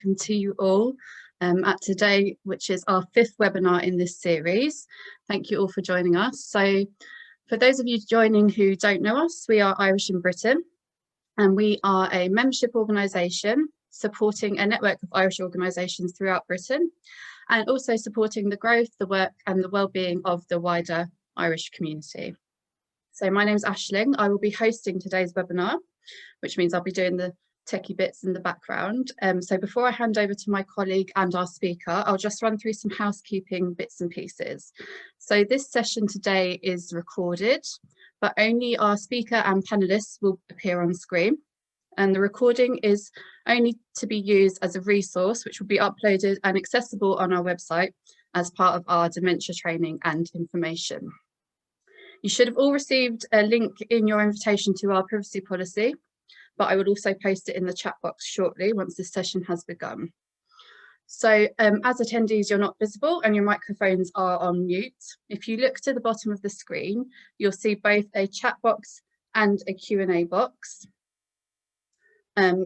welcome to you all at today, which is our 5th webinar in this series. Thank you all for joining us. So for those of you joining who don't know us, we are Irish in Britain, and we are a membership organisation supporting a network of Irish organisations throughout Britain, and also supporting the growth, the work and the well-being of the wider Irish community. So my name is Aisling. I will be hosting today's webinar, which means I'll be doing the techie bits in the background. So before I hand over to my colleague and our speaker, I'll just run through some housekeeping bits and pieces. So this session today is recorded, but only our speaker and panelists will appear on screen. And the recording is only to be used as a resource, which will be uploaded and accessible on our website as part of our dementia training and information. You should have all received a link in your invitation to our privacy policy, but I will also post it in the chat box shortly once this session has begun. So as attendees, you're not visible and your microphones are on mute. If you look to the bottom of the screen, you'll see both a chat box and a Q&A box.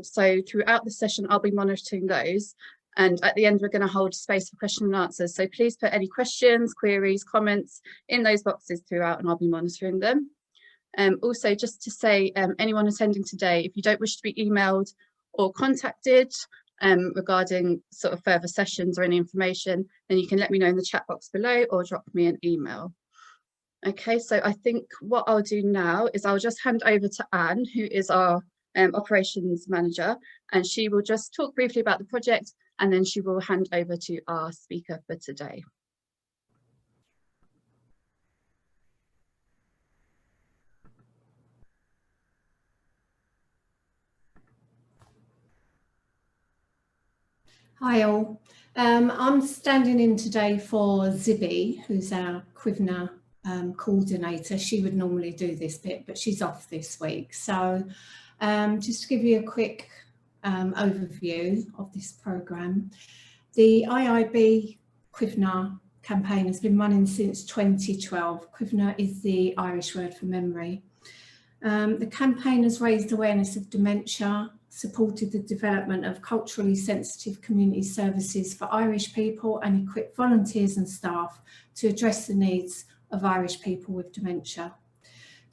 So throughout the session, I'll be monitoring those. And at the end, we're going to hold space for question and answers. So please put any questions, queries, comments in those boxes throughout, and I'll be monitoring them. Also, just to say, anyone attending today, if you don't wish to be emailed or contacted regarding sort of further sessions or any information, then you can let me know in the chat box below or drop me an email. Okay, so I think what I'll do now is I'll just hand over to Anne, who is our operations manager, and she will just talk briefly about the project, and then she will hand over to our speaker for today. Hi all, I'm standing in today for Zibby, who's our Quivner coordinator. She would normally do this bit, but she's off this week. So just to give you a quick overview of this programme, the IIB Quivner campaign has been running since 2012. Quivner is the Irish word for memory. The campaign has raised awareness of dementia, supported the development of culturally sensitive community services for Irish people, and equipped volunteers and staff to address the needs of Irish people with dementia.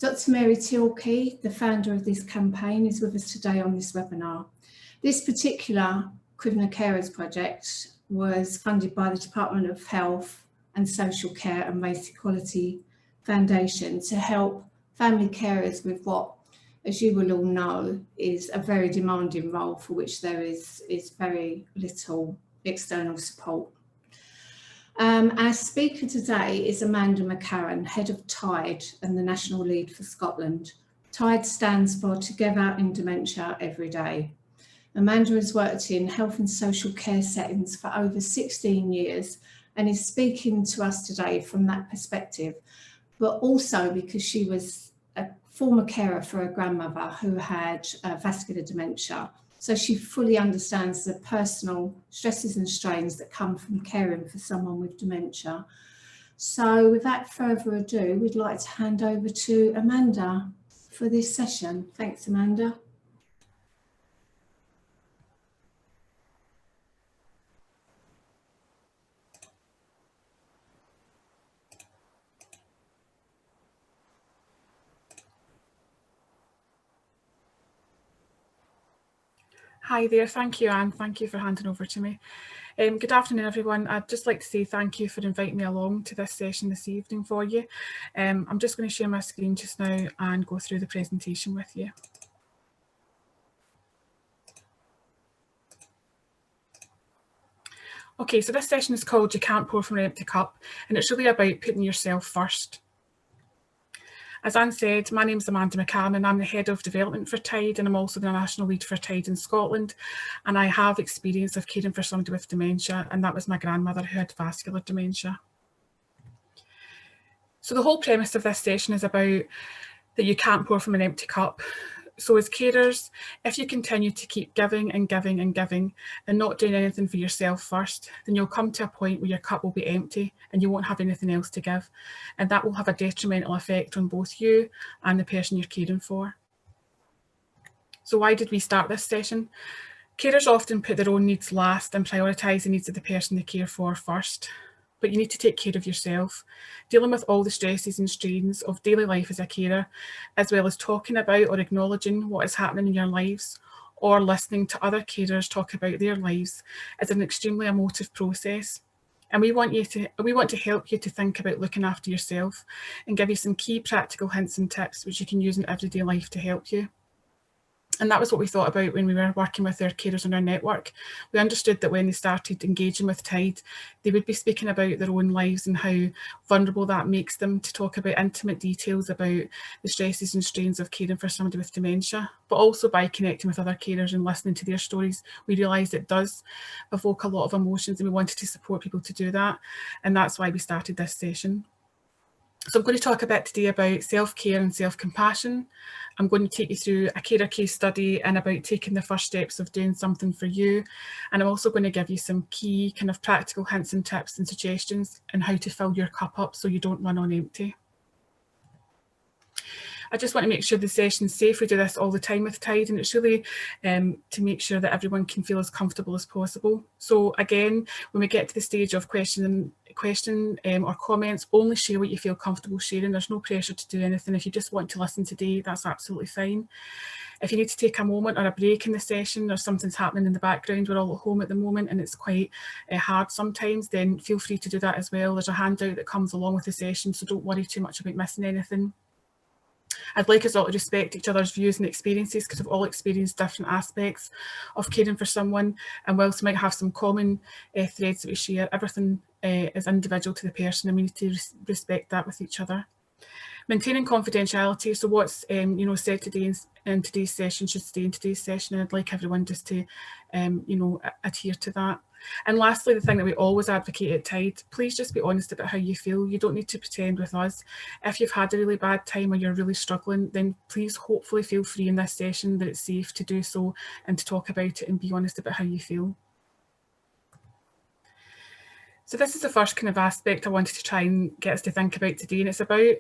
Dr. Mary Tilkey, the founder of this campaign, is with us today on this webinar. This particular Quivner Carers project was funded by the Department of Health and Social Care and Race Equality Foundation to help family carers with what, as you will all know, is a very demanding role for which there is very little external support. Our speaker today is Amanda McCarren, Head of TIDE and the National Lead for Scotland. TIDE stands for Together in Dementia Every Day. Amanda has worked in health and social care settings for over 16 years and is speaking to us today from that perspective, but also because she was a former carer for a grandmother who had vascular dementia. So she fully understands the personal stresses and strains that come from caring for someone with dementia. So without further ado, we'd like to hand over to Amanda for this session. Thanks, Amanda. Hi there, thank you, Anne. Thank you for handing over to me. Good afternoon, everyone. I'd just like to say thank you for inviting me along to this session this evening for you. I'm just going to share my screen just now and go through the presentation with you. Okay, so this session is called You Can't Pour from an Empty Cup, and it's really about putting yourself first. As Anne said, my name is Amanda McCarren and I'm the Head of Development for TIDE, and I'm also the National Lead for TIDE in Scotland, and I have experience of caring for somebody with dementia, and that was my grandmother who had vascular dementia. So the whole premise of this session is about that you can't pour from an empty cup. So as carers, if you continue to keep giving and giving and giving and not doing anything for yourself first, then you'll come to a point where your cup will be empty and you won't have anything else to give. And that will have a detrimental effect on both you and the person you're caring for. So why did we start this session? Carers often put their own needs last and prioritise the needs of the person they care for first. But you need to take care of yourself, dealing with all the stresses and strains of daily life as a carer, as well as talking about or acknowledging what is happening in your lives, or listening to other carers talk about their lives, is an extremely emotive process. And we want to help you to think about looking after yourself and give you some key practical hints and tips which you can use in everyday life to help you. And that was what we thought about when we were working with our carers on our network. We understood that when they started engaging with Tide, they would be speaking about their own lives and how vulnerable that makes them to talk about intimate details about the stresses and strains of caring for somebody with dementia. But also by connecting with other carers and listening to their stories, we realised it does evoke a lot of emotions, and we wanted to support people to do that. And that's why we started this session. So I'm going to talk a bit today about self-care and self-compassion. I'm going to take you through a carer case study and about taking the first steps of doing something for you. And I'm also going to give you some key kind of practical hints and tips and suggestions on how to fill your cup up so you don't run on empty. I just want to make sure the session's safe. We do this all the time with Tide, and it's really to make sure that everyone can feel as comfortable as possible. So again, when we get to the stage of question or comments, only share what you feel comfortable sharing. There's no pressure to do anything. If you just want to listen today, that's absolutely fine. If you need to take a moment or a break in the session, or something's happening in the background, we're all at home at the moment and it's quite hard sometimes, then feel free to do that as well. There's a handout that comes along with the session, so don't worry too much about missing anything. I'd like us all to respect each other's views and experiences, because we've all experienced different aspects of caring for someone, and whilst we might have some common threads that we share, everything is individual to the person, and we need to respect that with each other. Maintaining confidentiality, so what's said today in today's session should stay in today's session, and I'd like everyone just to adhere to that. And lastly, the thing that we always advocate at Tide, please just be honest about how you feel. You don't need to pretend with us. If you've had a really bad time or you're really struggling, then please hopefully feel free in this session that it's safe to do so and to talk about it and be honest about how you feel. So this is the first kind of aspect I wanted to try and get us to think about today, and it's about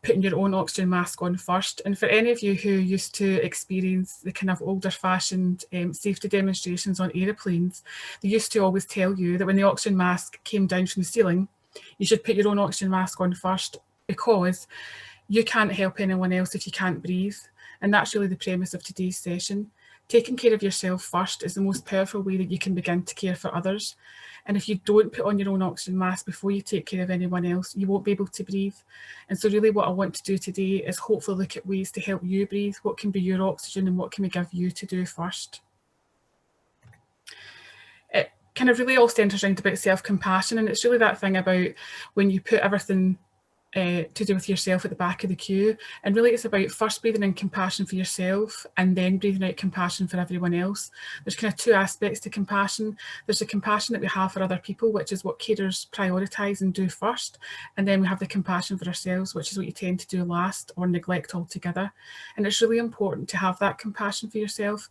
putting your own oxygen mask on first. And for any of you who used to experience the kind of older fashioned safety demonstrations on aeroplanes, they used to always tell you that when the oxygen mask came down from the ceiling, you should put your own oxygen mask on first, because you can't help anyone else if you can't breathe. And that's really the premise of today's session. Taking care of yourself first is the most powerful way that you can begin to care for others. And if you don't put on your own oxygen mask before you take care of anyone else, you won't be able to breathe. And so really what I want to do today is hopefully look at ways to help you breathe. What can be your oxygen and what can we give you to do first? It kind of really all centres around about self-compassion, and it's really that thing about when you put everything to do with yourself at the back of the queue, and really it's about first breathing in compassion for yourself and then breathing out compassion for everyone else. There's kind of two aspects to compassion. There's the compassion that we have for other people, which is what carers prioritise and do first, and then we have the compassion for ourselves, which is what you tend to do last or neglect altogether. And it's really important to have that compassion for yourself,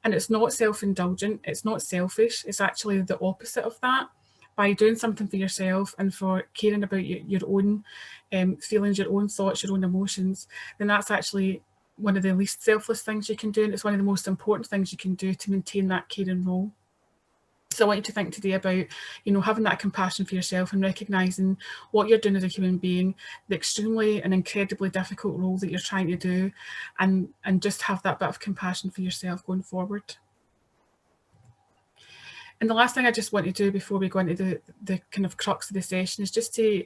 and it's not self-indulgent, it's not selfish, it's actually the opposite of that. By doing something for yourself and for caring about your own feelings, your own thoughts, your own emotions, then that's actually one of the least selfless things you can do, and it's one of the most important things you can do to maintain that caring role. So I want you to think today about, having that compassion for yourself and recognising what you're doing as a human being, the extremely and incredibly difficult role that you're trying to do, and just have that bit of compassion for yourself going forward. And the last thing I just want to do before we go into the kind of crux of the session is just to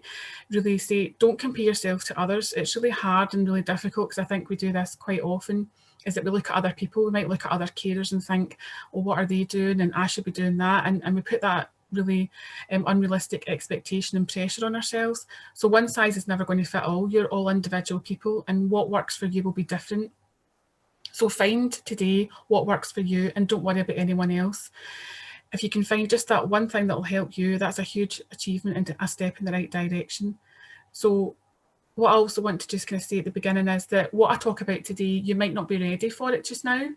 really say, don't compare yourself to others. It's really hard and really difficult, because I think we do this quite often, is that we look at other people, we might look at other carers and think, well, what are they doing? And I should be doing that. And we put that really unrealistic expectation and pressure on ourselves. So one size is never going to fit all. You're all individual people, and what works for you will be different. So find today what works for you and don't worry about anyone else. If you can find just that one thing that will help you, that's a huge achievement and a step in the right direction. So what I also want to just kind of say at the beginning is that what I talk about today, you might not be ready for it just now.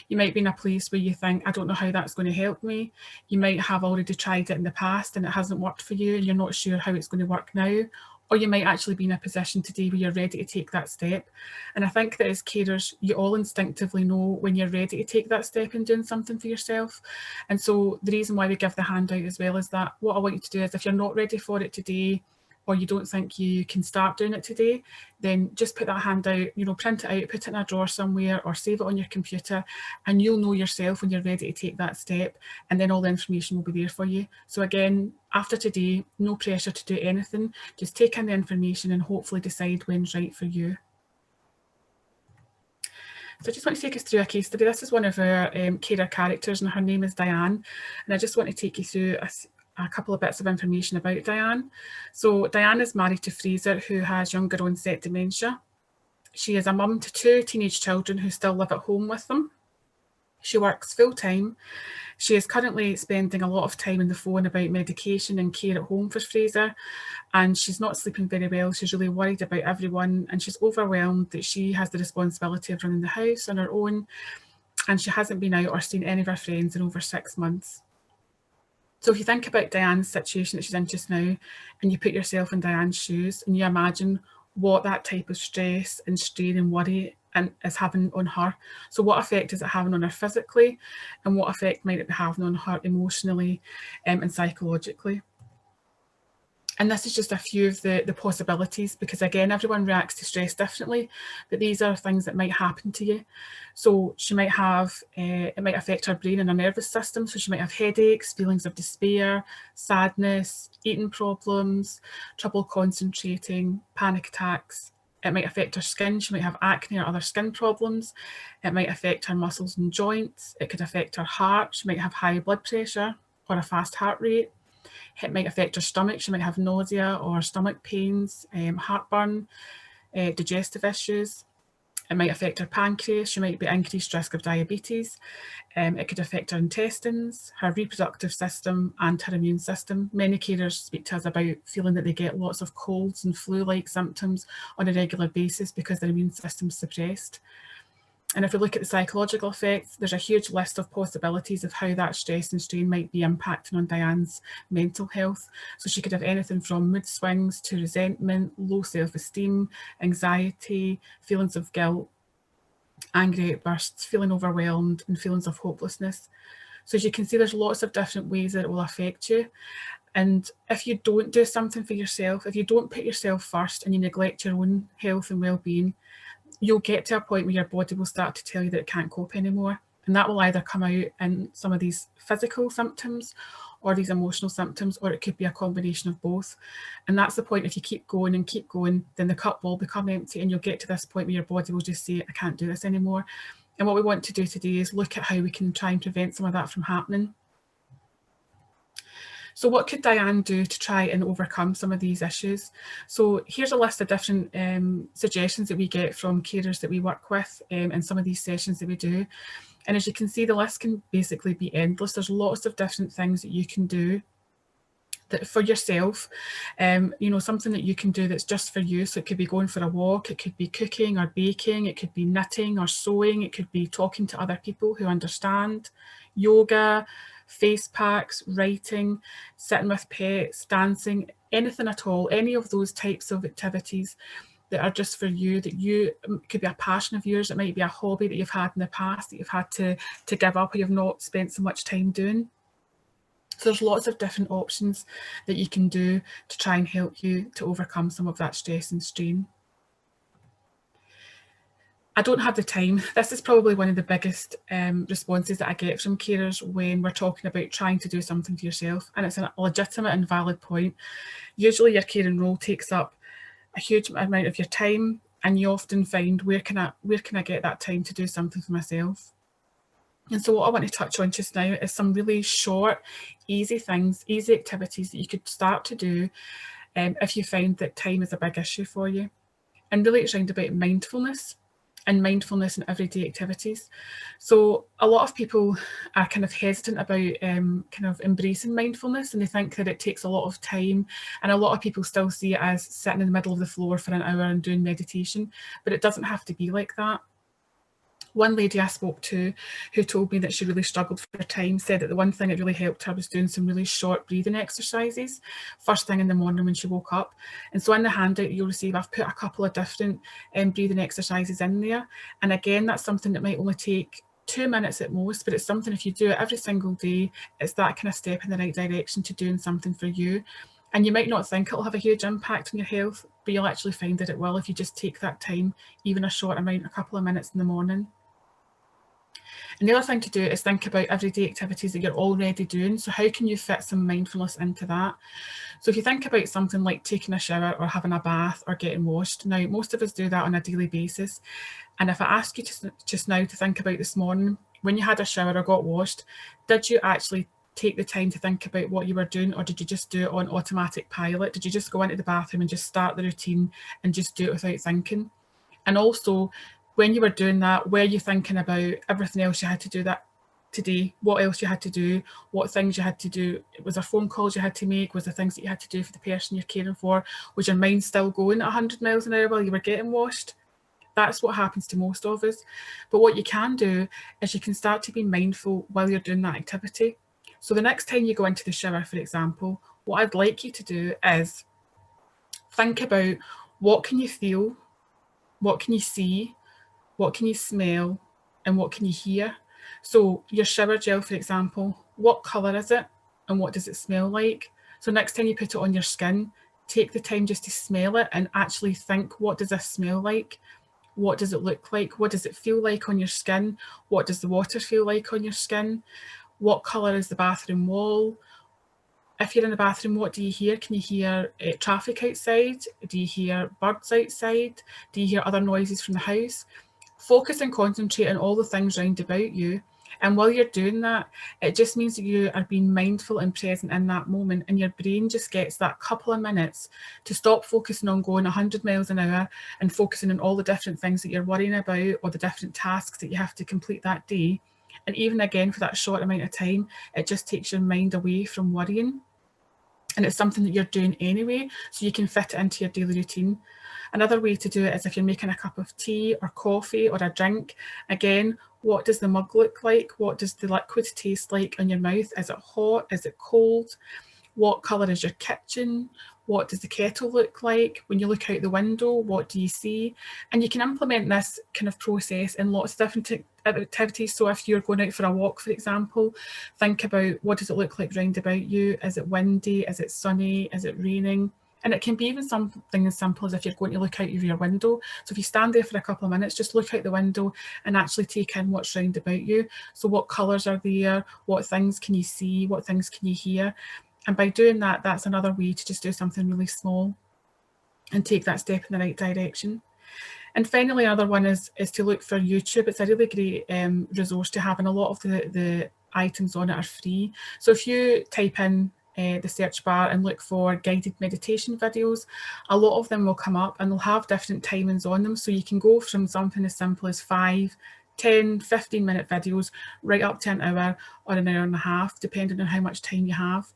You might be in a place where you think, I don't know how that's going to help me. You might have already tried it in the past and it hasn't worked for you, and you're not sure how it's going to work now. or you might actually be in a position today where you're ready to take that step. And I think that as carers, you all instinctively know when you're ready to take that step in doing something for yourself. And so the reason why we give the handout as well is that what I want you to do is, if you're not ready for it today, or you don't think you can start doing it today, then just put that handout, you know, print it out, put it in a drawer somewhere, or save it on your computer, and you'll know yourself when you're ready to take that step, and then all the information will be there for you. So again, after today, no pressure to do anything, just take in the information and hopefully decide when's right for you. So I just want to take us through a case study. This is one of our carer characters, and her name is Dianne. And I just want to take you through a couple of bits of information about Dianne. So Dianne is married to Fraser, who has younger onset dementia. She is a mum to 2 teenage children who still live at home with them. She works full-time. She is currently spending a lot of time on the phone about medication and care at home for Fraser, and she's not sleeping very well. She's really worried about everyone, and she's overwhelmed that she has the responsibility of running the house on her own, and she hasn't been out or seen any of her friends in over 6 months. So if you think about Dianne's situation that she's in just now, and you put yourself in Dianne's shoes, and you imagine what that type of stress and strain and worry is having on her. So what effect is it having on her physically, and what effect might it be having on her emotionally and psychologically? And this is just a few of the possibilities, because again, everyone reacts to stress differently, but these are things that might happen to you. So she might have, it might affect her brain and her nervous system. So she might have headaches, feelings of despair, sadness, eating problems, trouble concentrating, panic attacks. It might affect her skin. She might have acne or other skin problems. It might affect her muscles and joints. It could affect her heart. She might have high blood pressure or a fast heart rate. It might affect her stomach. She might have nausea or stomach pains, heartburn, digestive issues. It might affect her pancreas. She might be increased risk of diabetes. It could affect her intestines, her reproductive system, and her immune system. Many carers speak to us about feeling that they get lots of colds and flu-like symptoms on a regular basis because their immune system's suppressed. And if we look at the psychological effects, there's a huge list of possibilities of how that stress and strain might be impacting on Dianne's mental health. So she could have anything from mood swings to resentment, low self-esteem, anxiety, feelings of guilt, angry outbursts, feeling overwhelmed, and feelings of hopelessness. So as you can see, there's lots of different ways that it will affect you. And if you don't do something for yourself, if you don't put yourself first and you neglect your own health and well-being, you'll get to a point where your body will start to tell you that it can't cope anymore. And that will either come out in some of these physical symptoms or these emotional symptoms, or it could be a combination of both. And that's the point. If you keep going and keep going, then the cup will become empty, and you'll get to this point where your body will just say, I can't do this anymore. And what we want to do today is look at how we can try and prevent some of that from happening. So what could Dianne do to try and overcome some of these issues? So here's a list of different suggestions that we get from carers that we work with in some of these sessions that we do. And as you can see, the list can basically be endless. There's lots of different things that you can do that for yourself, you know, something that you can do that's just for you. So it could be going for a walk, it could be cooking or baking, it could be knitting or sewing, it could be talking to other people who understand, yoga, face packs, writing, sitting with pets, dancing, anything at all, any of those types of activities that are just for you, that you could be a passion of yours. It might be a hobby that you've had in the past that you've had to give up or you've not spent so much time doing. So there's lots of different options that you can do to try and help you to overcome some of that stress and strain. I don't have the time. This is probably one of the biggest responses that I get from carers when we're talking about trying to do something for yourself, and it's a legitimate and valid point. Usually your caring role takes up a huge amount of your time, and you often find, where can I get that time to do something for myself? And so what I want to touch on just now is some really short, easy things, easy activities that you could start to do if you find that time is a big issue for you. And really it's around about mindfulness and mindfulness in everyday activities. So a lot of people are kind of hesitant about kind of embracing mindfulness, and they think that it takes a lot of time, and a lot of people still see it as sitting in the middle of the floor for an hour and doing meditation, but it doesn't have to be like that. One lady I spoke to who told me that she really struggled for time said that the one thing that really helped her was doing some really short breathing exercises first thing in the morning when she woke up. And so in the handout you'll receive, I've put a couple of different breathing exercises in there. And again, that's something that might only take 2 minutes at most, but it's something if you do it every single day, it's that kind of step in the right direction to doing something for you. And you might not think it'll have a huge impact on your health, but you'll actually find that it will if you just take that time, even a short amount, a couple of minutes in the morning. And the other thing to do is think about everyday activities that you're already doing. So how can you fit some mindfulness into that? So if you think about something like taking a shower or having a bath or getting washed, now most of us do that on a daily basis. And if I ask you just now to think about this morning, when you had a shower or got washed, did you actually take the time to think about what you were doing, or did you just do it on automatic pilot? Did you just go into the bathroom and just start the routine and just do it without thinking? And also, when you were doing that, were you thinking about everything else you had to do that today? What else you had to do? What things you had to do? Was there phone calls you had to make? Was there things that you had to do for the person you're caring for? Was your mind still going at 100 miles an hour while you were getting washed? That's what happens to most of us. But what you can do is you can start to be mindful while you're doing that activity. So the next time you go into the shower, for example, what I'd like you to do is think about what can you feel, what can you see, what can you smell, and what can you hear? So your shower gel, for example, what colour is it and what does it smell like? So next time you put it on your skin, take the time just to smell it and actually think, what does this smell like? What does it look like? What does it feel like on your skin? What does the water feel like on your skin? What colour is the bathroom wall? If you're in the bathroom, what do you hear? Can you hear traffic outside? Do you hear birds outside? Do you hear other noises from the house? Focus and concentrate on all the things round about you. And while you're doing that, it just means that you are being mindful and present in that moment, and your brain just gets that couple of minutes to stop focusing on going 100 miles an hour and focusing on all the different things that you're worrying about or the different tasks that you have to complete that day. And even again, for that short amount of time, it just takes your mind away from worrying. And it's something that you're doing anyway, so you can fit it into your daily routine. Another way to do it is if you're making a cup of tea or coffee or a drink, again, what does the mug look like? What does the liquid taste like in your mouth? Is it hot? Is it cold? What colour is your kitchen? What does the kettle look like? When you look out the window, what do you see? And you can implement this kind of process in lots of different activities. So if you're going out for a walk, for example, think about what does it look like round about you? Is it windy? Is it sunny? Is it raining? And it can be even something as simple as if you're going to look out of your window. So if you stand there for a couple of minutes, just look out the window and actually take in what's round about you. So what colours are there? What things can you see? What things can you hear? And by doing that, that's another way to just do something really small and take that step in the right direction. And finally, another one is to look for YouTube. It's a really great resource to have, and a lot of the items on it are free. So if you type in the search bar and look for guided meditation videos, a lot of them will come up and they'll have different timings on them. So you can go from something as simple as 5, 10, 15-minute videos right up to an hour or an hour and a half, depending on how much time you have.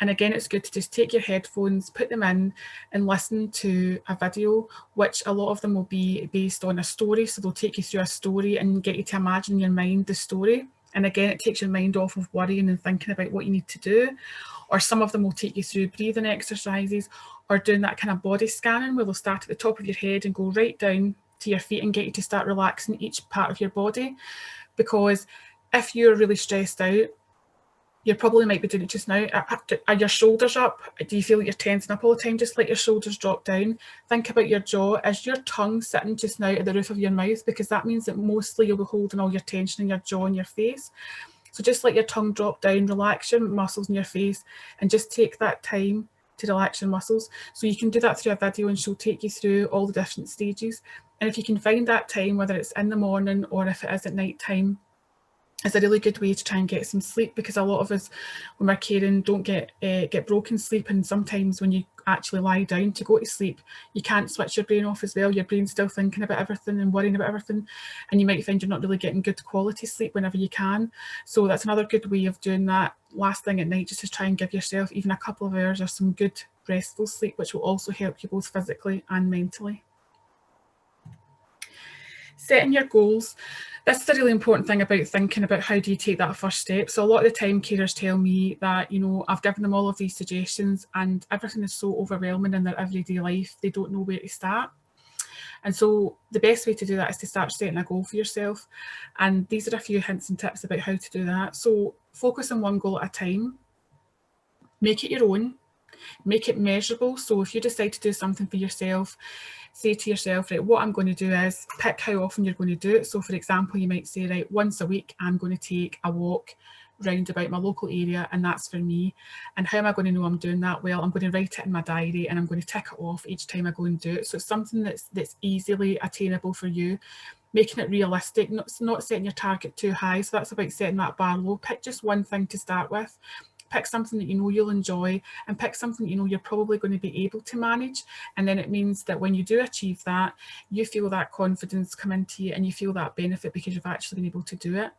And again, it's good to just take your headphones, put them in and listen to a video, which a lot of them will be based on a story. So they'll take you through a story and get you to imagine in your mind the story. And again, it takes your mind off of worrying and thinking about what you need to do. Or some of them will take you through breathing exercises or doing that kind of body scanning where they'll start at the top of your head and go right down to your feet and get you to start relaxing each part of your body. Because if you're really stressed out, you probably might be doing it just now. Are your shoulders up? Do you feel like you're tensing up all the time? Just let your shoulders drop down. Think about your jaw. Is your tongue sitting just now at the roof of your mouth? Because that means that mostly you'll be holding all your tension in your jaw and your face. So just let your tongue drop down, relax your muscles in your face, and just take that time to relax your muscles. So you can do that through a video and she'll take you through all the different stages. And if you can find that time, whether it's in the morning or if it is at night time, it's a really good way to try and get some sleep, because a lot of us when we're caring don't get broken sleep, and sometimes when you actually lie down to go to sleep you can't switch your brain off as well. Your brain's still thinking about everything and worrying about everything, and you might find you're not really getting good quality sleep whenever you can. So that's another good way of doing that last thing at night, just to try and give yourself even a couple of hours of some good restful sleep, which will also help you both physically and mentally. Setting your goals. This is a really important thing about thinking about how do you take that first step. So a lot of the time carers tell me that, you know, I've given them all of these suggestions and everything is so overwhelming in their everyday life, they don't know where to start. And so the best way to do that is to start setting a goal for yourself. And these are a few hints and tips about how to do that. So focus on one goal at a time. Make it your own. Make it measurable. So if you decide to do something for yourself, say to yourself, right, what I'm going to do is pick how often you're going to do it. So for example, you might say, right, once a week, I'm going to take a walk round about my local area and that's for me. And how am I going to know I'm doing that? Well, I'm going to write it in my diary and I'm going to tick it off each time I go and do it. So it's something that's easily attainable for you, making it realistic, not setting your target too high. So that's about setting that bar low. Pick just one thing to start with. Pick something that you know you'll enjoy and pick something that you know you're probably going to be able to manage. And then it means that when you do achieve that, you feel that confidence come into you and you feel that benefit because you've actually been able to do it.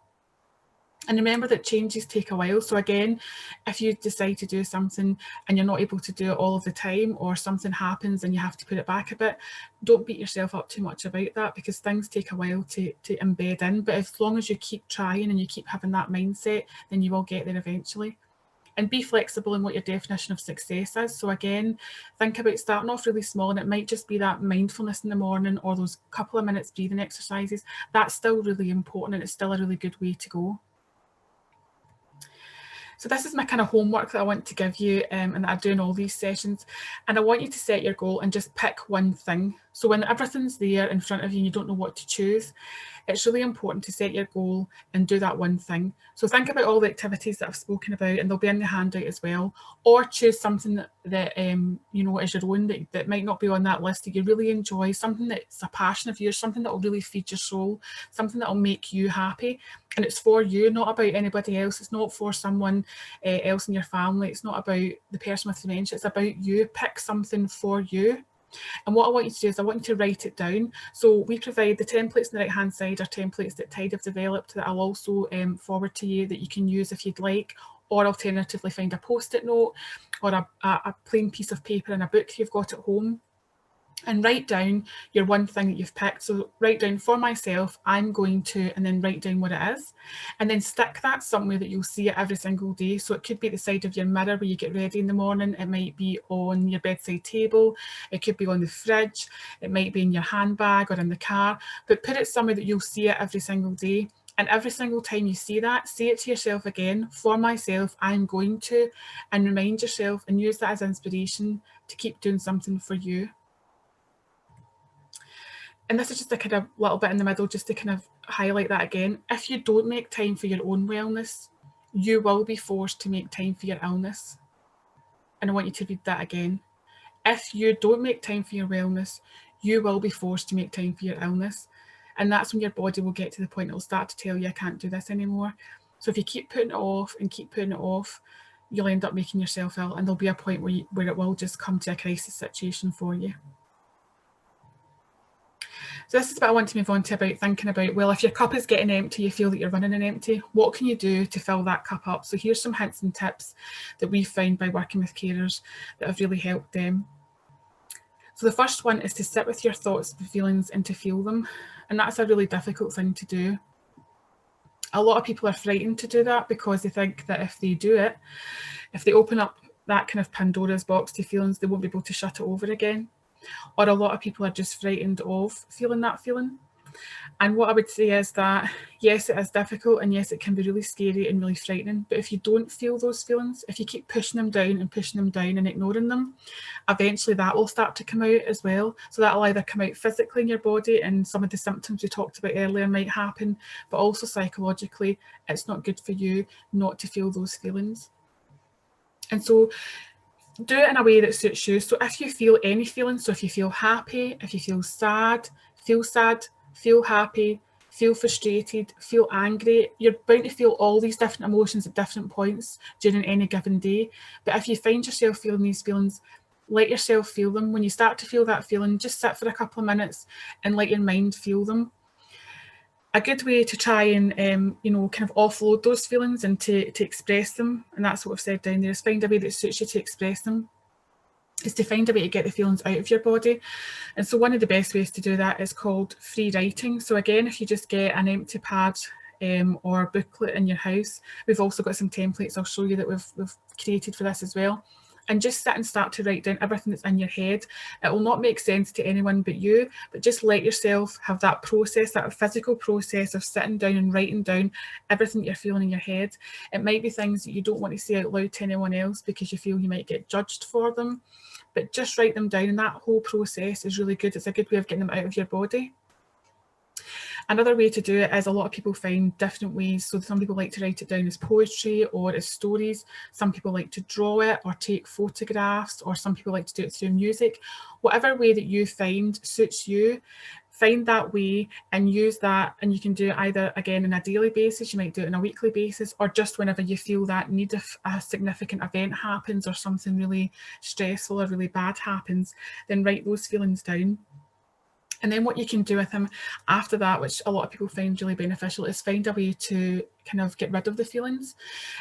And remember that changes take a while. So again, if you decide to do something and you're not able to do it all of the time, or something happens and you have to put it back a bit, don't beat yourself up too much about that, because things take a while to embed in. But as long as you keep trying and you keep having that mindset, then you will get there eventually. And be flexible in what your definition of success is. So again, think about starting off really small, and it might just be that mindfulness in the morning or those couple of minutes breathing exercises. That's still really important and it's still a really good way to go. So this is my kind of homework that I want to give you and that I do in all these sessions. And I want you to set your goal and just pick one thing. So when everything's there in front of you and you don't know what to choose, it's really important to set your goal and do that one thing. So think about all the activities that I've spoken about, and they'll be in the handout as well. Or choose something that you know, is your own, that might not be on that list, that you really enjoy, something that's a passion of yours, something that will really feed your soul, something that will make you happy. And it's for you, not about anybody else. It's not for someone else in your family. It's not about the person with dementia. It's about you. Pick something for you. And what I want you to do is I want you to write it down. So we provide the templates on the right hand side are templates that Tide have developed that I'll also forward to you, that you can use if you'd like, or alternatively find a post-it note or a plain piece of paper in a book you've got at home, and write down your one thing that you've picked. So write down, for myself, I'm going to, and then write down what it is. And then stick that somewhere that you'll see it every single day. So it could be the side of your mirror where you get ready in the morning. It might be on your bedside table. It could be on the fridge. It might be in your handbag or in the car. But put it somewhere that you'll see it every single day. And every single time you see that, say it to yourself again, for myself, I'm going to, and remind yourself and use that as inspiration to keep doing something for you. And this is just a kind of little bit in the middle, just to kind of highlight that again. If you don't make time for your own wellness, you will be forced to make time for your illness. And I want you to read that again. If you don't make time for your wellness, you will be forced to make time for your illness. And that's when your body will get to the point it will start to tell you, I can't do this anymore. So if you keep putting it off and keep putting it off, you'll end up making yourself ill, and there'll be a point where it will just come to a crisis situation for you. So this is what I want to move on to, about thinking about, well, if your cup is getting empty, you feel that you're running on empty, what can you do to fill that cup up? So here's some hints and tips that we've found by working with carers that have really helped them. So the first one is to sit with your thoughts and feelings and to feel them. And that's a really difficult thing to do. A lot of people are frightened to do that because they think that if they do it, if they open up that kind of Pandora's box to feelings, they won't be able to shut it over again. Or a lot of people are just frightened of feeling that feeling. And what I would say is that, yes, it is difficult, and yes, it can be really scary and really frightening. But if you don't feel those feelings, if you keep pushing them down and ignoring them, eventually that will start to come out as well. So that'll either come out physically in your body, and some of the symptoms we talked about earlier might happen, but also psychologically, it's not good for you not to feel those feelings. And so do it in a way that suits you. So if you feel any feelings, so if you feel happy, if you feel sad, feel happy, feel frustrated, feel angry, you're bound to feel all these different emotions at different points during any given day. But if you find yourself feeling these feelings, let yourself feel them. When you start to feel that feeling, just sit for a couple of minutes and let your mind feel them. A good way to try and, you know, kind of offload those feelings and to express them, and that's what I've said down there, is find a way that suits you to express them, is to find a way to get the feelings out of your body. And so one of the best ways to do that is called free writing. So again, if you just get an empty pad or a booklet in your house, we've also got some templates I'll show you that we've created for this as well. And just sit and start to write down everything that's in your head. It will not make sense to anyone but you, but just let yourself have that process, that physical process of sitting down and writing down everything you're feeling in your head. It might be things that you don't want to say out loud to anyone else because you feel you might get judged for them, but just write them down, and that whole process is really good. It's a good way of getting them out of your body. Another way to do it is a lot of people find different ways. So some people like to write it down as poetry or as stories. Some people like to draw it or take photographs, or some people like to do it through music. Whatever way that you find suits you, find that way and use that. And you can do it either, again, on a daily basis, you might do it on a weekly basis, or just whenever you feel that need of a significant event happens or something really stressful or really bad happens, then write those feelings down. And then what you can do with them after that, which a lot of people find really beneficial, is find a way to kind of get rid of the feelings.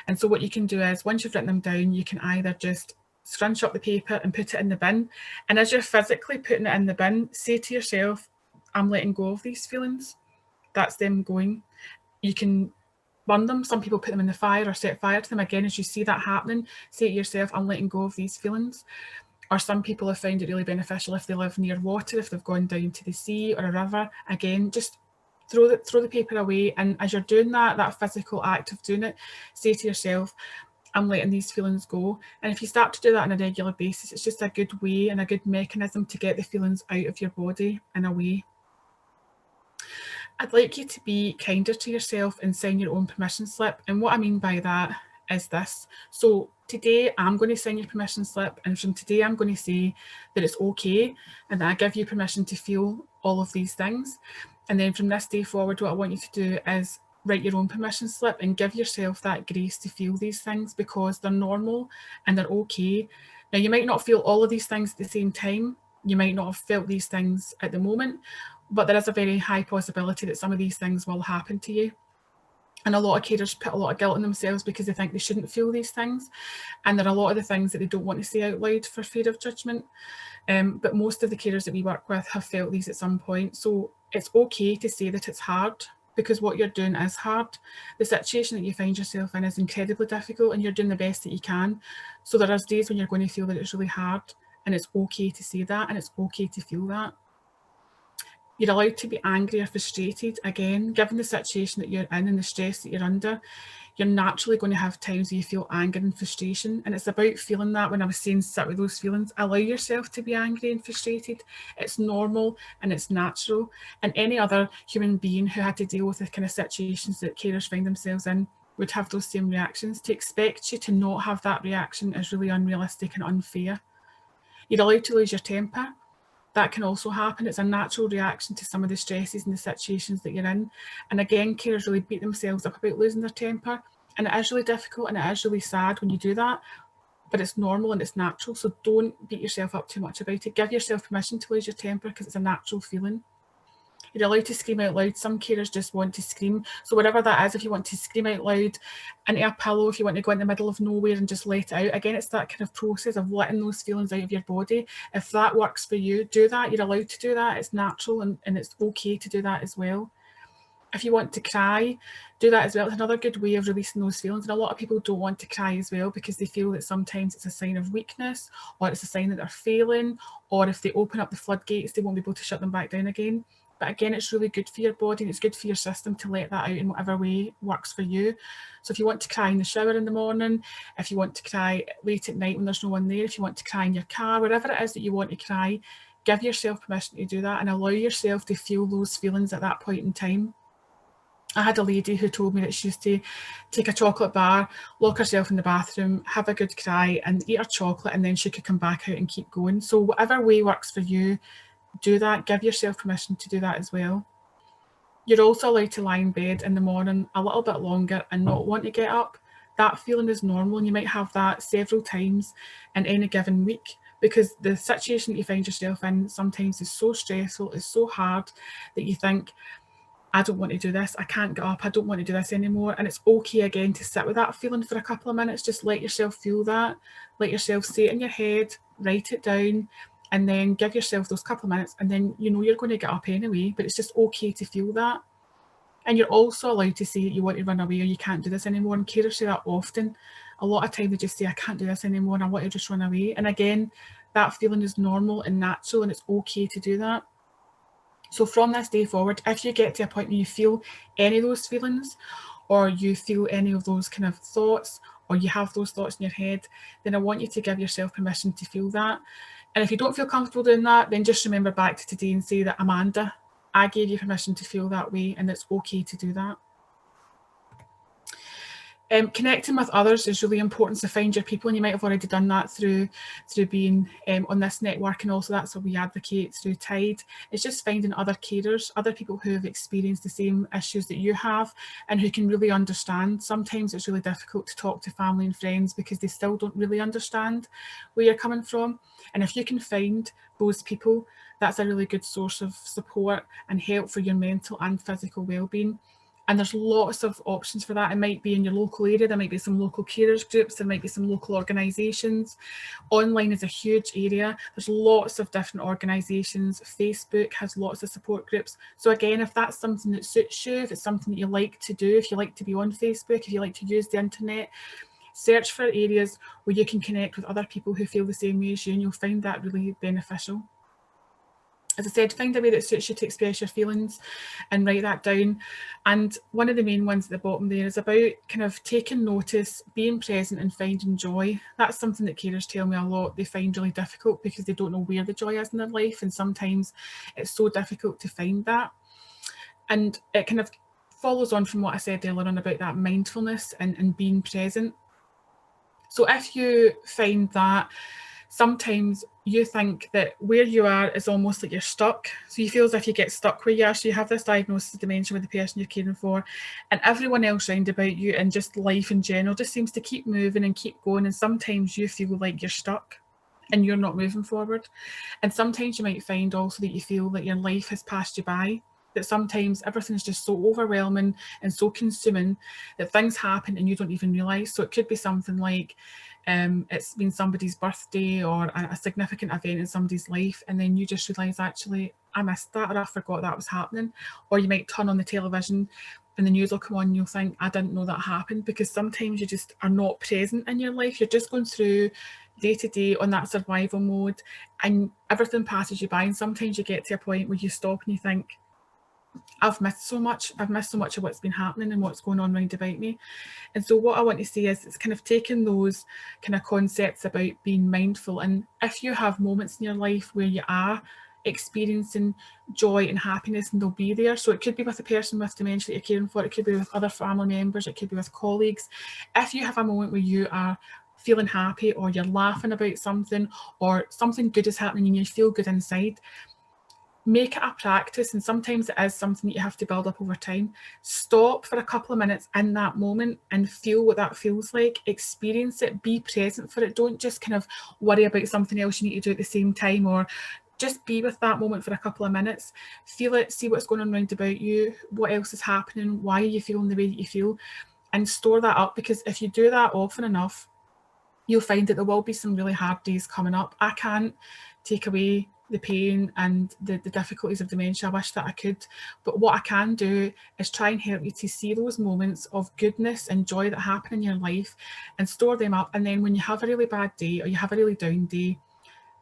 And so what you can do is, once you've written them down, you can either just scrunch up the paper and put it in the bin. And as you're physically putting it in the bin, say to yourself, I'm letting go of these feelings. That's them going. You can burn them. Some people put them in the fire or set fire to them. Again, as you see that happening, say to yourself, I'm letting go of these feelings. Or some people have found it really beneficial if they live near water, if they've gone down to the sea or a river. Again, just throw the paper away. And as you're doing that physical act of doing it, say to yourself, I'm letting these feelings go. And if you start to do that on a regular basis, it's just a good way and a good mechanism to get the feelings out of your body and away. I'd like you to be kinder to yourself and sign your own permission slip. And what I mean by that is this. So today I'm going to sign your permission slip, and from today I'm going to say that it's okay and that I give you permission to feel all of these things. And then from this day forward, what I want you to do is write your own permission slip and give yourself that grace to feel these things, because they're normal and they're okay. Now, you might not feel all of these things at the same time. You might not have felt these things at the moment, but there is a very high possibility that some of these things will happen to you. And a lot of carers put a lot of guilt on themselves because they think they shouldn't feel these things. And there are a lot of the things that they don't want to say out loud for fear of judgment. But most of the carers that we work with have felt these at some point. So it's okay to say that it's hard, because what you're doing is hard. The situation that you find yourself in is incredibly difficult, and you're doing the best that you can. So there are days when you're going to feel that it's really hard, and it's okay to say that, and it's okay to feel that. You're allowed to be angry or frustrated. Again, given the situation that you're in and the stress that you're under, you're naturally going to have times where you feel anger and frustration. And it's about feeling that. When I was saying sit with those feelings, allow yourself to be angry and frustrated. It's normal and it's natural. And any other human being who had to deal with the kind of situations that carers find themselves in would have those same reactions. To expect you to not have that reaction is really unrealistic and unfair. You're allowed to lose your temper. That can also happen. It's a natural reaction to some of the stresses and the situations that you're in. And again, carers really beat themselves up about losing their temper. And it is really difficult and it is really sad when you do that, but it's normal and it's natural. So don't beat yourself up too much about it. Give yourself permission to lose your temper, because it's a natural feeling. You're allowed to scream out loud. Some carers just want to scream. So whatever that is, if you want to scream out loud into a pillow, if you want to go in the middle of nowhere and just let it out, again, it's that kind of process of letting those feelings out of your body. If that works for you, do that. You're allowed to do that. It's natural and it's okay to do that as well. If you want to cry, do that as well. It's another good way of releasing those feelings. And a lot of people don't want to cry as well, because they feel that sometimes it's a sign of weakness, or it's a sign that they're failing, or if they open up the floodgates, they won't be able to shut them back down again. But again, it's really good for your body and it's good for your system to let that out in whatever way works for you. So if you want to cry in the shower in the morning, if you want to cry late at night when there's no one there, if you want to cry in your car, wherever it is that you want to cry, give yourself permission to do that and allow yourself to feel those feelings at that point in time. I had a lady who told me that she used to take a chocolate bar, lock herself in the bathroom, have a good cry and eat her chocolate, and then she could come back out and keep going. So whatever way works for you, do that. Give yourself permission to do that as well. You're also allowed to lie in bed in the morning a little bit longer and not want to get up. That feeling is normal, and you might have that several times in any given week, because the situation that you find yourself in sometimes is so stressful, is so hard, that you think, I don't want to do this, I can't get up, I don't want to do this anymore. And it's okay again to sit with that feeling for a couple of minutes. Just let yourself feel that, let yourself say it in your head, write it down, and then give yourself those couple of minutes, and then you know you're going to get up anyway, but it's just okay to feel that. And you're also allowed to say that you want to run away or you can't do this anymore. And carers say that often. A lot of time they just say, I can't do this anymore and I want to just run away. And again, that feeling is normal and natural, and it's okay to do that. So from this day forward, if you get to a point where you feel any of those feelings, or you feel any of those kind of thoughts, or you have those thoughts in your head, then I want you to give yourself permission to feel that. And if you don't feel comfortable doing that, then just remember back to today and say that, Amanda, I gave you permission to feel that way, and it's okay to do that. Connecting with others is really important, so find your people, and you might have already done that through being on this network, and also that's what we advocate through Tide. It's just finding other carers, other people who have experienced the same issues that you have and who can really understand. Sometimes it's really difficult to talk to family and friends because they still don't really understand where you're coming from, and if you can find those people, that's a really good source of support and help for your mental and physical well-being. And there's lots of options for that. It might be in your local area, there might be some local carers groups, there might be some local organisations. Online is a huge area. There's lots of different organisations. Facebook has lots of support groups. So again, if that's something that suits you, if it's something that you like to do, if you like to be on Facebook, if you like to use the internet, search for areas where you can connect with other people who feel the same way as you, and you'll find that really beneficial. As I said, find a way that suits you to express your feelings and write that down. And one of the main ones at the bottom there is about kind of taking notice, being present and finding joy. That's something that carers tell me a lot they find really difficult because they don't know where the joy is in their life, and sometimes it's so difficult to find that. And it kind of follows on from what I said earlier on about that mindfulness and being present. So if you find that sometimes you think that where you are is almost like you're stuck. So you feel as if you get stuck where you are. So you have this diagnosis of dementia with the person you're caring for, and everyone else around about you and just life in general just seems to keep moving and keep going. And sometimes you feel like you're stuck and you're not moving forward. And sometimes you might find also that you feel that your life has passed you by, that sometimes everything's just so overwhelming and so consuming that things happen and you don't even realise. So it could be something like it's been somebody's birthday or a significant event in somebody's life, and then you just realise, actually, I missed that, or I forgot that was happening. Or you might turn on the television and the news will come on and you'll think, I didn't know that happened, because sometimes you just are not present in your life. You're just going through day to day on that survival mode and everything passes you by, and sometimes you get to a point where you stop and you think, I've missed so much. I've missed so much of what's been happening and what's going on round about me. And so what I want to say is it's kind of taking those kind of concepts about being mindful. And if you have moments in your life where you are experiencing joy and happiness, and they'll be there. So it could be with a person with dementia that you're caring for, it could be with other family members, it could be with colleagues. If you have a moment where you are feeling happy, or you're laughing about something, or something good is happening and you feel good inside, make it a practice, and sometimes it is something that you have to build up over time. Stop for a couple of minutes in that moment and feel what that feels like. Experience it, be present for it. Don't just kind of worry about something else you need to do at the same time, or just be with that moment for a couple of minutes. Feel it, see what's going on around about you, what else is happening, why are you feeling the way that you feel, and store that up, because if you do that often enough, you'll find that there will be some really hard days coming up. I can't take away the pain and the difficulties of dementia. I wish that I could, but what I can do is try and help you to see those moments of goodness and joy that happen in your life and store them up. And then when you have a really bad day or you have a really down day,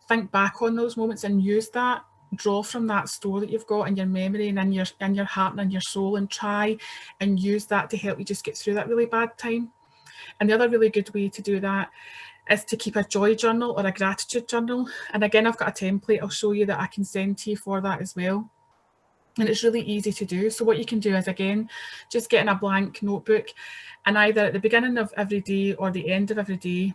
think back on those moments and use that, draw from that store that you've got in your memory and in your heart and in your soul, and try and use that to help you just get through that really bad time. And the other really good way to do that is to keep a joy journal or a gratitude journal. And again, I've got a template I'll show you that I can send to you for that as well. And it's really easy to do. So what you can do is, again, just get in a blank notebook, and either at the beginning of every day or the end of every day,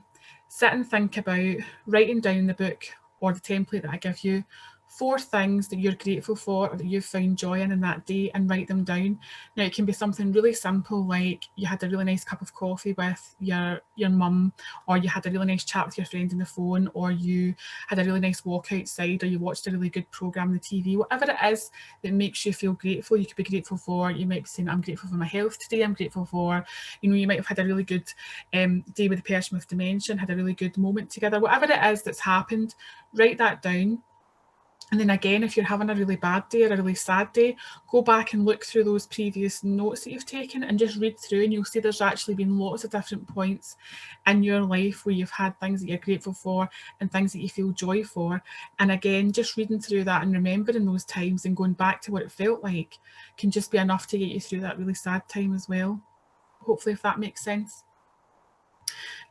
sit and think about writing down the book or the template that I give you 4 things that you're grateful for or that you've found joy in that day, and write them down. Now, it can be something really simple, like you had a really nice cup of coffee with your mum, or you had a really nice chat with your friend on the phone, or you had a really nice walk outside, or you watched a really good programme on the TV. Whatever it is that makes you feel grateful, you could be grateful for. You might be saying, I'm grateful for my health today. I'm grateful for, you know, you might have had a really good day with the person with dementia and had a really good moment together. Whatever it is that's happened, write that down. And then again, if you're having a really bad day or a really sad day, go back and look through those previous notes that you've taken and just read through, and you'll see there's actually been lots of different points in your life where you've had things that you're grateful for and things that you feel joy for. And again, just reading through that and remembering those times and going back to what it felt like can just be enough to get you through that really sad time as well. Hopefully, if that makes sense.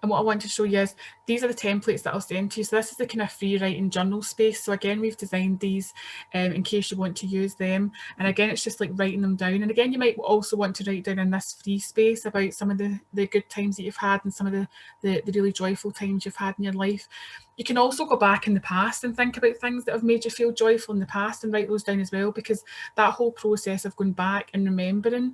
And what I want to show you is these are the templates that I'll send to you. So this is the kind of free writing journal space. So again, we've designed these in case you want to use them. And again, it's just like writing them down. And again, you might also want to write down in this free space about some of the good times that you've had and some of the really joyful times you've had in your life. You can also go back in the past and think about things that have made you feel joyful in the past and write those down as well, because that whole process of going back and remembering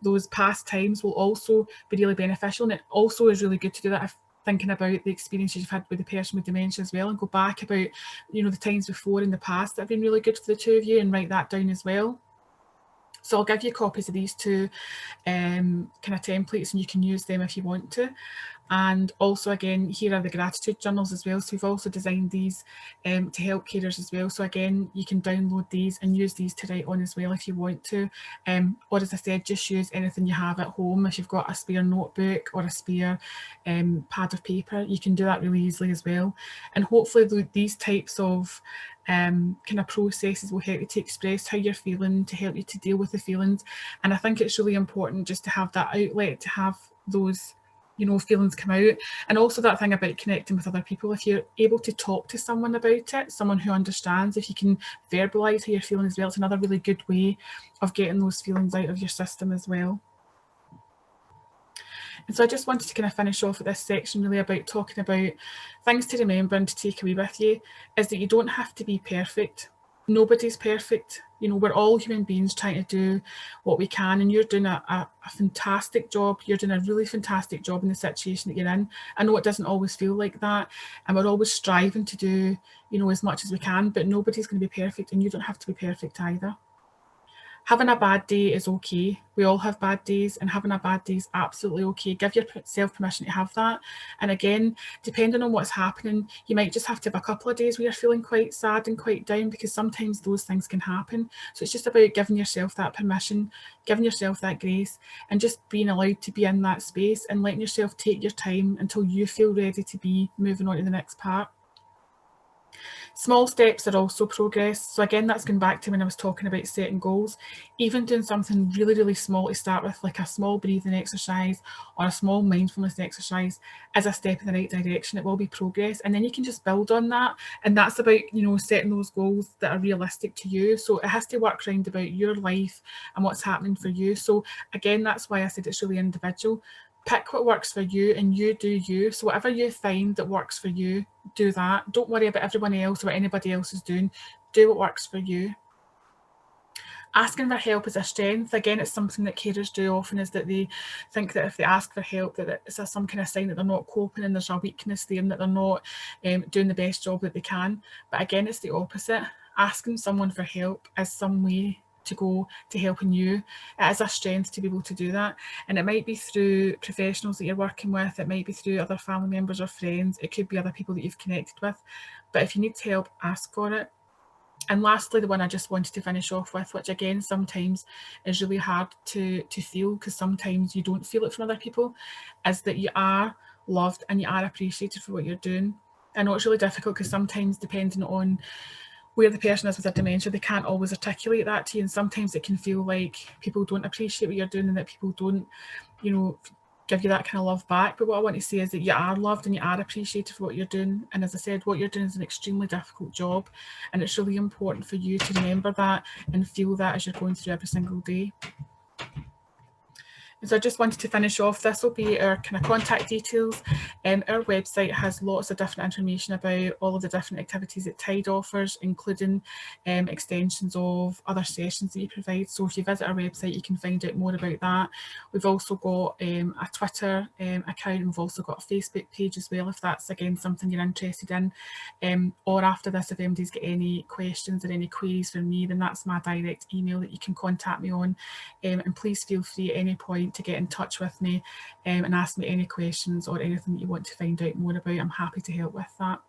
those past times will also be really beneficial. And it also is really good to do that if thinking about the experiences you've had with the person with dementia as well, and go back about, you know, the times before in the past that have been really good for the two of you, and write that down as well. So I'll give you copies of these two kind of templates, and you can use them if you want to. And also, again, here are the gratitude journals as well. So we've also designed these to help carers as well. So again, you can download these and use these to write on as well if you want to. Or as I said, just use anything you have at home. If you've got a spare notebook or a spare pad of paper, you can do that really easily as well. And hopefully these types of kind of processes will help you to express how you're feeling, to help you to deal with the feelings. And I think it's really important just to have that outlet, to have those, you know, feelings come out. And also that thing about connecting with other people, if you're able to talk to someone about it, someone who understands, if you can verbalise how you're feeling as well, it's another really good way of getting those feelings out of your system as well. And so I just wanted to kind of finish off with this section really about talking about things to remember and to take away with you, is that you don't have to be perfect. Nobody's perfect. You know, we're all human beings trying to do what we can, and you're doing a fantastic job. You're doing a really fantastic job in the situation that you're in. I know it doesn't always feel like that, and we're always striving to do, you know, as much as we can, but nobody's going to be perfect, and you don't have to be perfect either. Having a bad day is okay. We all have bad days, and having a bad day is absolutely okay. Give yourself permission to have that. And again, depending on what's happening, you might just have to have a couple of days where you're feeling quite sad and quite down, because sometimes those things can happen. So it's just about giving yourself that permission, giving yourself that grace, and just being allowed to be in that space and letting yourself take your time until you feel ready to be moving on to the next part. Small steps are also progress. So again, that's going back to when I was talking about setting goals. Even doing something really, really small to start with, like a small breathing exercise or a small mindfulness exercise, is a step in the right direction. It will be progress. And then you can just build on that. And that's about, you know, setting those goals that are realistic to you. So it has to work around about your life and what's happening for you. So again, that's why I said it's really individual. Pick what works for you and you do you. So whatever you find that works for you, do that. Don't worry about everyone else or what anybody else is doing. Do what works for you. Asking for help is a strength. Again, it's something that carers do often, is that they think that if they ask for help, that it's some kind of sign that they're not coping and there's a weakness there and that they're not doing the best job that they can. But again, it's the opposite. Asking someone for help is some way to go to helping you. It is a strength to be able to do that, and it might be through professionals that you're working with, it might be through other family members or friends, it could be other people that you've connected with. But if you need help, ask for it. And lastly, the one I just wanted to finish off with, which again sometimes is really hard to feel, because sometimes you don't feel it from other people, is that you are loved and you are appreciated for what you're doing. I know it's really difficult, because sometimes, depending on where the person is with their dementia, they can't always articulate that to you, and sometimes it can feel like people don't appreciate what you're doing and that people don't, you know, give you that kind of love back. But what I want to say is that you are loved and you are appreciated for what you're doing. And as I said, what you're doing is an extremely difficult job, and it's really important for you to remember that and feel that as you're going through every single day. So I just wanted to finish off, this will be our kind of contact details. Our website has lots of different information about all of the different activities that Tide offers, including extensions of other sessions that we provide. So if you visit our website, you can find out more about that. We've also got a Twitter account, and we've also got a Facebook page as well, if that's again something you're interested in. Or after this, if anybody's got any questions or any queries for me, then that's my direct email that you can contact me on. And please feel free at any point to get in touch with me and ask me any questions or anything that you want to find out more about. I'm happy to help with that.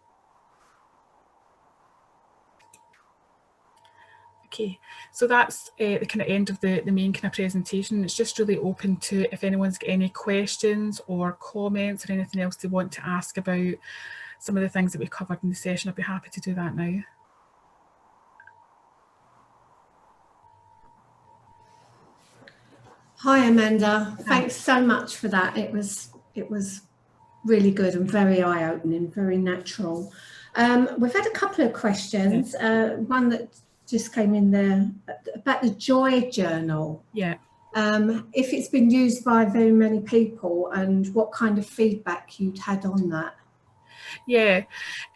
Okay, so that's the kind of end of the main kind of presentation. It's just really open to if anyone's got any questions or comments or anything else they want to ask about some of the things that we've covered in the session. I'd be happy to do that now. Hi Amanda, thanks so much for that. It was really good and very eye-opening, very natural. We've had a couple of questions. One that just came in there about the Joy Journal. Yeah. If it's been used by very many people and what kind of feedback you'd had on that. Yeah,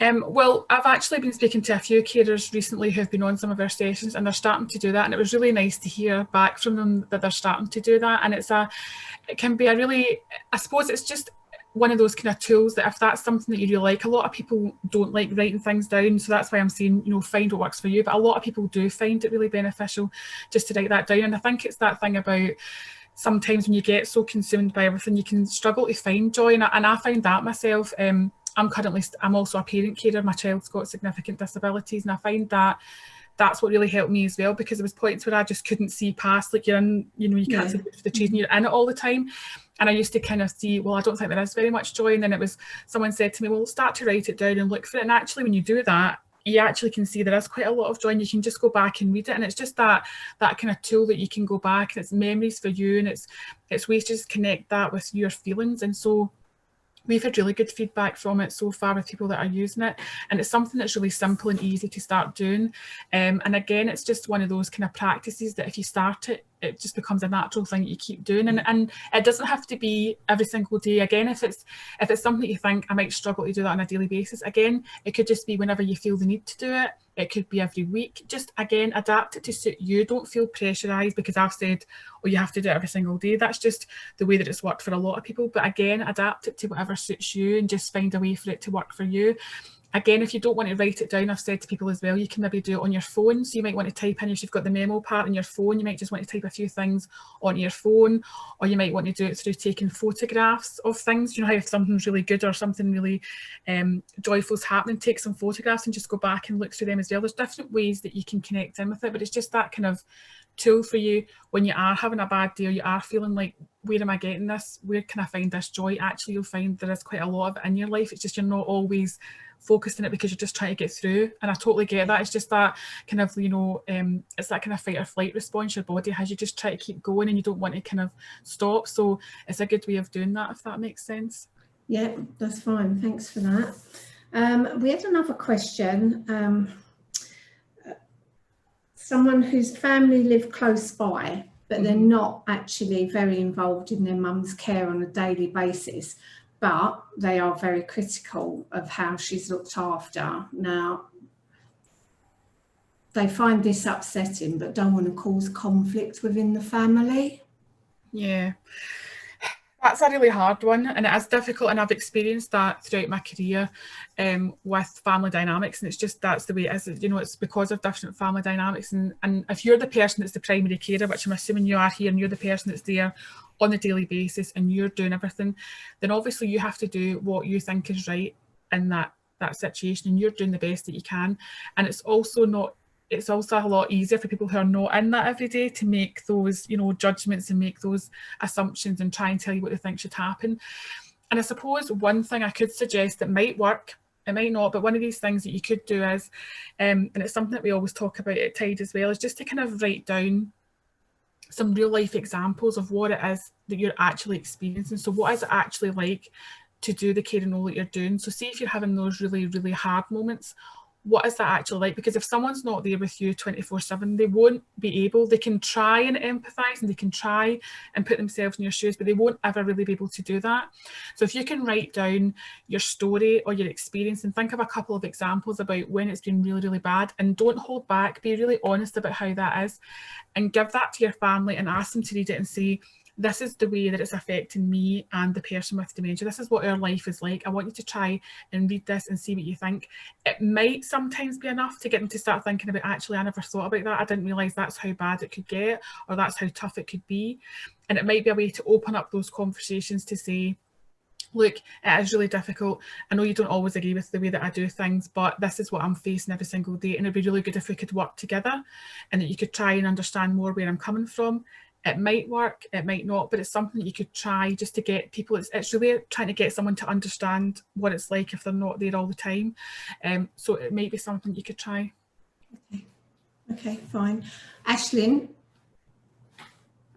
well, I've actually been speaking to a few carers recently who've been on some of our sessions, and they're starting to do that, and it was really nice to hear back from them that they're starting to do that. And it can be a really, I suppose it's just one of those kind of tools that if that's something that you really like, a lot of people don't like writing things down, so that's why I'm saying, you know, find what works for you, but a lot of people do find it really beneficial just to write that down. And I think it's that thing about sometimes when you get so consumed by everything, you can struggle to find joy, and I find that myself. I'm also a parent carer. My child's got significant disabilities, and I find that that's what really helped me as well, because there was points where I just couldn't see past, like, you're in, you know, you can't see the trees and you're in it all the time. And I used to kind of see, well, I don't think there is very much joy. And then it was, someone said to me, well, start to write it down and look for it. And actually, when you do that, you actually can see there is quite a lot of joy, and you can just go back and read it. And it's just that kind of tool that you can go back, and it's memories for you, and it's ways to just connect that with your feelings. And so we've had really good feedback from it so far with people that are using it, and it's something that's really simple and easy to start doing. And again, it's just one of those kind of practices that if you start it, it just becomes a natural thing that you keep doing. And it doesn't have to be every single day. Again, if it's something that you think I might struggle to do that on a daily basis, again, it could just be whenever you feel the need to do it. It could be every week. Just, again, adapt it to suit you. Don't feel pressurized because I've said, oh, you have to do it every single day. That's just the way that it's worked for a lot of people. But again, adapt it to whatever suits you and just find a way for it to work for you. Again, if you don't want to write it down, I've said to people as well, you can maybe do it on your phone. So you might want to type in, if you've got the memo part on your phone, you might just want to type a few things onto your phone, or you might want to do it through taking photographs of things. You know how if something's really good or something really joyful's happening, take some photographs and just go back and look through them as well. There's different ways that you can connect in with it, but it's just that kind of tool for you when you are having a bad day or you are feeling like, where am I getting this? Where can I find this joy? Actually, you'll find there is quite a lot of it in your life. It's just you're not always focused on it because you're just trying to get through. And I totally get that. It's just that kind of, you know, it's that kind of fight or flight response your body has. You just try to keep going and you don't want to kind of stop. So it's a good way of doing that, if that makes sense. Yeah, that's fine. Thanks for that. We had another question. Someone whose family live close by, but they're not actually very involved in their mum's care on a daily basis, but they are very critical of how she's looked after. Now, they find this upsetting, but don't want to cause conflict within the family. Yeah. That's a really hard one, and it is difficult, and I've experienced that throughout my career with family dynamics, and it's just, that's the way it is. You know, it's because of different family dynamics, and if you're the person that's the primary carer, which I'm assuming you are here, and you're the person that's there on a daily basis and you're doing everything, then obviously you have to do what you think is right in that situation, and you're doing the best that you can. And it's also a lot easier for people who are not in that every day to make those, you know, judgments and make those assumptions and try and tell you what they think should happen. And I suppose one thing I could suggest that might work, it might not, but one of these things that you could do is, and it's something that we always talk about at Tide as well, is just to kind of write down some real life examples of what it is that you're actually experiencing. So what is it actually like to do the caring role that you're doing? So see if you're having those really, really hard moments, what is that actually like? Because if someone's not there with you 24/7, they won't be able, they can try and empathise and they can try and put themselves in your shoes, but they won't ever really be able to do that. So if you can write down your story or your experience and think of a couple of examples about when it's been really, really bad, and don't hold back, be really honest about how that is, and give that to your family and ask them to read it and say, this is the way that it's affecting me and the person with dementia. This is what our life is like. I want you to try and read this and see what you think. It might sometimes be enough to get them to start thinking about, actually, I never thought about that. I didn't realise that's how bad it could get, or that's how tough it could be. And it might be a way to open up those conversations to say, look, it is really difficult. I know you don't always agree with the way that I do things, but this is what I'm facing every single day. And it'd be really good if we could work together and that you could try and understand more where I'm coming from. It might work, it might not, but it's something that you could try just to get people. It's really trying to get someone to understand what it's like if they're not there all the time. So it might be something you could try. Okay, fine. Aislinn,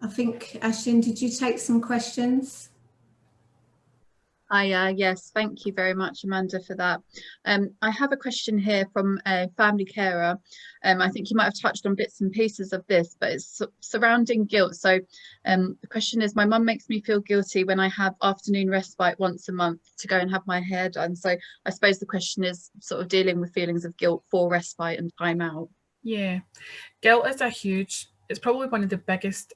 I think, Aislinn, did you take some questions? Yes, thank you very much, Amanda, for that. I have a question here from a family carer. I think you might have touched on bits and pieces of this, but it's surrounding guilt. So the question is, my mum makes me feel guilty when I have afternoon respite once a month to go and have my hair done. So I suppose the question is sort of dealing with feelings of guilt for respite and time out. Yeah, guilt is it's probably one of the biggest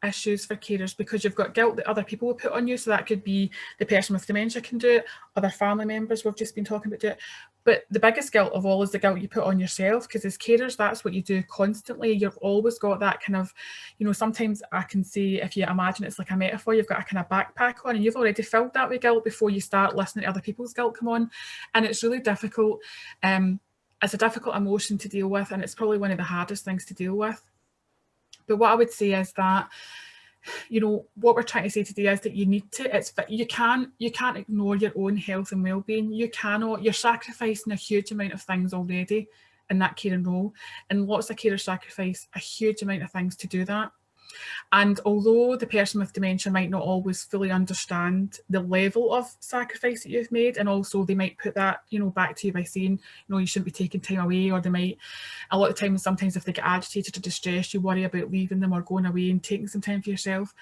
issues for carers, because you've got guilt that other people will put on you. So that could be the person with dementia can do it, other family members we've just been talking about do it. But the biggest guilt of all is the guilt you put on yourself, because as carers, that's what you do constantly. You've always got that kind of, sometimes I can say, if you imagine it's like a metaphor, you've got a kind of backpack on and you've already filled that with guilt before you start listening to other people's guilt come on. And it's really difficult. It's a difficult emotion to deal with, and it's probably one of the hardest things to deal with. But what I would say is that, what we're trying to say today is that you need to, you can't ignore your own health and well-being. You're sacrificing a huge amount of things already in that caring role. And lots of carers sacrifice a huge amount of things to do that. And although the person with dementia might not always fully understand the level of sacrifice that you've made, and also they might put that, back to you by saying, you shouldn't be taking time away, or they might, a lot of times, sometimes if they get agitated or distressed, you worry about leaving them or going away and taking some time for yourself.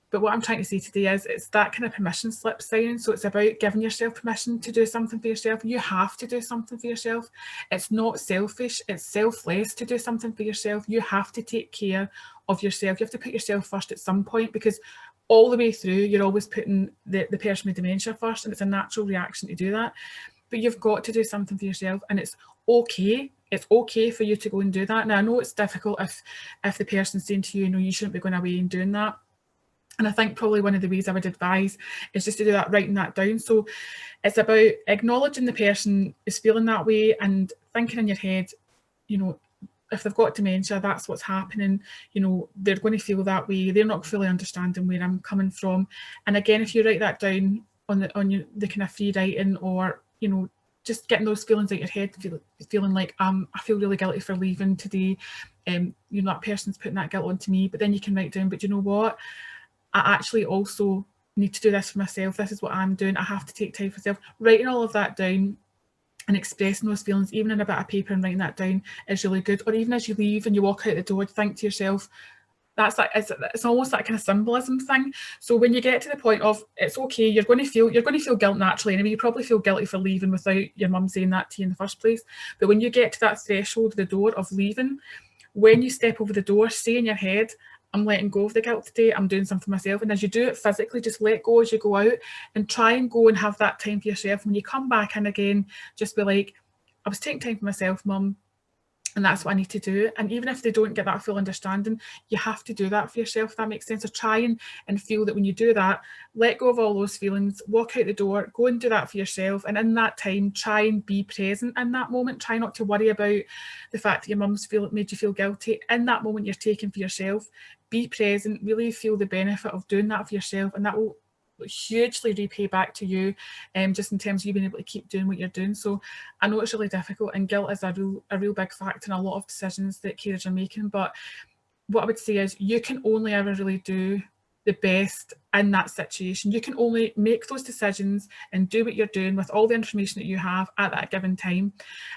But what I'm trying to say today is it's that kind of permission slip signing. So it's about giving yourself permission to do something for yourself. You have to do something for yourself. It's not selfish, it's selfless to do something for yourself. You have to take care of yourself. You have to put yourself first at some point, because all the way through, you're always putting the person with dementia first, and it's a natural reaction to do that. But you've got to do something for yourself, and it's okay. It's okay for you to go and do that. Now, I know it's difficult if the person's saying to you, you shouldn't be going away and doing that. And I think probably one of the ways I would advise is just to do that, writing that down. So it's about acknowledging the person is feeling that way and thinking in your head, if they've got dementia, that's what's happening. They're going to feel that way. They're not fully understanding where I'm coming from. And again, if you write that down on the kind of free writing, or, just getting those feelings out your head, feeling like I feel really guilty for leaving today. That person's putting that guilt onto me. But then you can write down, but you know what? I actually also need to do this for myself. This is what I'm doing. I have to take time for myself. Writing all of that down and expressing those feelings, even in a bit of paper, and writing that down is really good. Or even as you leave and you walk out the door, think to yourself, it's almost that kind of symbolism thing. So when you get to the point of it's okay, you're going to feel guilt naturally anyway. You probably feel guilty for leaving without your mum saying that to you in the first place. But when you get to that threshold of the door of leaving, when you step over the door, say in your head, I'm letting go of the guilt today, I'm doing something for myself. And as you do it physically, just let go as you go out, and try and go and have that time for yourself. When you come back in again, just be like, I was taking time for myself, Mum, and that's what I need to do. And even if they don't get that full understanding, you have to do that for yourself, if that makes sense. So try and feel that when you do that, let go of all those feelings, walk out the door, go and do that for yourself. And in that time, try and be present in that moment. Try not to worry about the fact that your mum's made you feel guilty. In that moment you're taking for yourself, be present, really feel the benefit of doing that for yourself, and that will hugely repay back to you, just in terms of you being able to keep doing what you're doing. So I know it's really difficult, and guilt is a real big factor in a lot of decisions that carers are making. But what I would say is you can only ever really do the best in that situation. You can only make those decisions and do what you're doing with all the information that you have at that given time.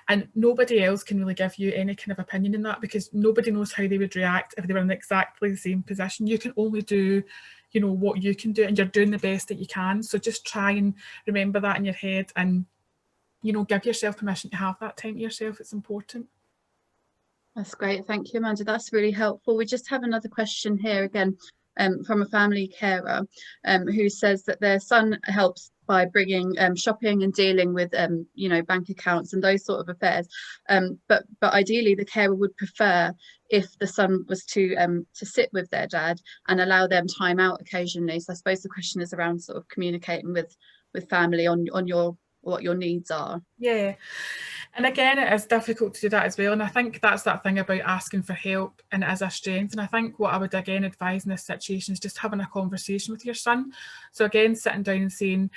And nobody else can really give you any kind of opinion in that, because nobody knows how they would react if they were in exactly the same position. You can only do, you know, what you can do, and you're doing the best that you can. So just try and remember that in your head, and, you know, give yourself permission to have that time to yourself. It's important. That's great. Thank you, Amanda. That's really helpful. We just have another question here again from a family carer who says that their son helps by bringing shopping and dealing with you know, bank accounts and those sort of affairs, but ideally the carer would prefer if the son was to sit with their dad and allow them time out occasionally. So I suppose the question is around sort of communicating with family on what your needs are. Yeah, and again, it is difficult to do that as well. And I think that's that thing about asking for help, and it is a strength. And I think what I would again advise in this situation is just having a conversation with your son. So again, sitting down and saying,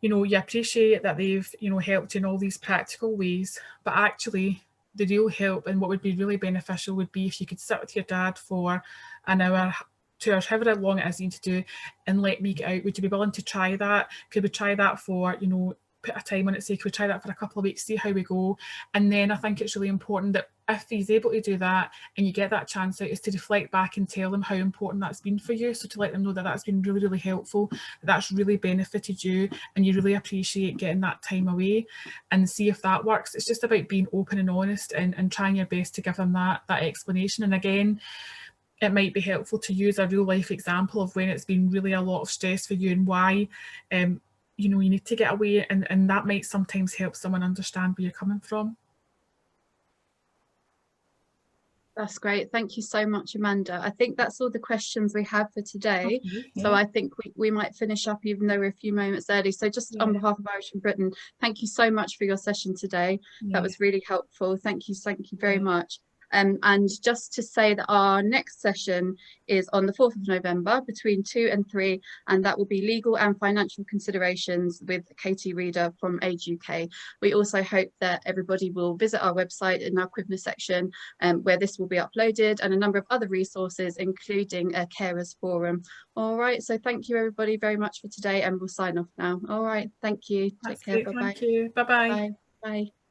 you know, you appreciate that they've, you know, helped you in all these practical ways, but actually the real help and what would be really beneficial would be if you could sit with your dad for an hour, 2 hours, however long it is you need to do, and let me get out. Would you be willing to try that? Could we try that for, you know, put a time on it, say, could we try that for a couple of weeks, see how we go? And then I think it's really important that if he's able to do that and you get that chance out, is to reflect back and tell them how important that's been for you. So to let them know that that's been really, really helpful, that's really benefited you, and you really appreciate getting that time away, and see if that works. It's just about being open and honest and trying your best to give them that explanation. And again, it might be helpful to use a real life example of when it's been really a lot of stress for you and why you know, you need to get away, and that might sometimes help someone understand where you're coming from. That's great. Thank you so much, Amanda. I think that's all the questions we have for today. Okay, So yeah. I think we might finish up even though we're a few moments early. So just on behalf of Irish in Britain, thank you so much for your session today. That was really helpful. Thank you very much. And just to say that our next session is on the 4th of November between 2 and 3, and that will be legal and financial considerations with Katie Reader from Age UK. We also hope that everybody will visit our website in our Quivner section, where this will be uploaded, and a number of other resources, including a carers forum. All right, so thank you everybody very much for today, and we'll sign off now. All right, thank you. Take care. Bye-bye. Thank you. Bye-bye. Bye. Bye.